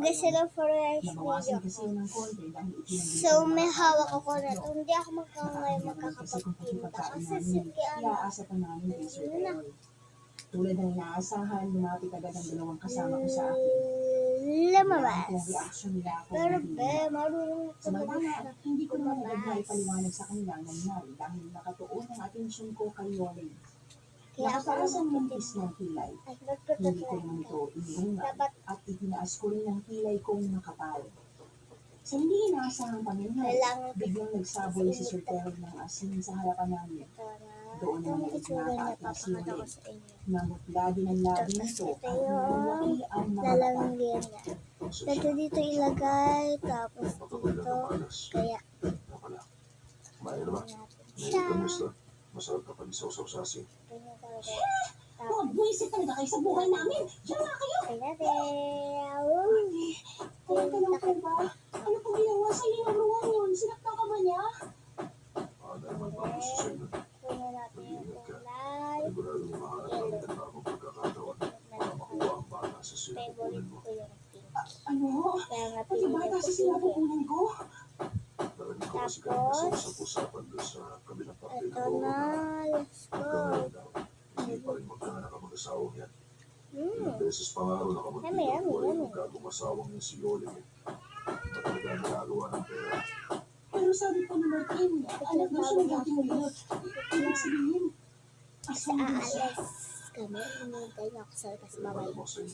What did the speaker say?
Guys, hello for rice Nabawasan kasi video. ng konti dahil itinanggol So, may hawak ako na ito. Hindi ako ngayon kasi makakapagtinda pagkain kasi namin, sige, iaasa pa namin kay Sir Terry. Tulad ng inaasahan, lumapit agad ang dalawang kasama ko sa akin. lumabas. Ang reaction nila ako Pero hindi. marunong ito Samantala, hindi ko naman agad lumabas. maipaliwanag sa kanila ang nangyari dahil nakatuon ang atensyon ko kay Yolin. Kaya ako Nakataas ang naman mantis ng kilay. Ay, Hindi ko naman ito inungan Dapat at itinaas ko rin ang kilay kong nakapal. Sa hindi inaasahang pangyayari, kailangan biglang nagsaboy si Sir Terry ng asin sa harapan namin. ito na. Doon Ito ang naman itsura niya, nagpapaating si papakita ko Yolin. sa inyo. Namutla din ang labi nito Ito at yung malaki ang mga mata. lalangyan niya. Ito dito ilagay, tapos dito. Kaya, Mayan naman. siya. Kamusta? Masarap ka pag-isaw-saw sa asin. Ganyan talaga. Huwag buwisit talaga kayo sa buhay namin. Diyan nga kayo. Tinatanong ko ba? Ano pong ginawa sa iyo ng luwan yun? Sinaktan ka ba niya? Naman pa ako sa sa'yo. Kunin natin yung kulay. Siguradong mahanap ang bagong pagkakataon para makuha ang bata sa sinapupunan Favorite mo. ko yung pink. Ano? Kaya nga Pati ba pinili kasi ko sinapupunan ko? Narinig ko kasi kanina sa usap-usapan doon sa kabilang parte ito ng na. Let's hanggang go. ngayon daw. Hindi pa rin magkaanak ang mag-asawang yan. Mm. Ilang beses pa nga rin nakamunti Yummy, ang yummy, buhay yummy. ng gagong asawang niya si Yolin. Matagal ang ginagawa ng pera. Pero sabi ko ni Martin, anak mo siya naging ulit. Ibig sabihin, Kasi asawa mo siya. aalis kami. Hinintay niya ako sa labas. Bye-bye. Alam mo sa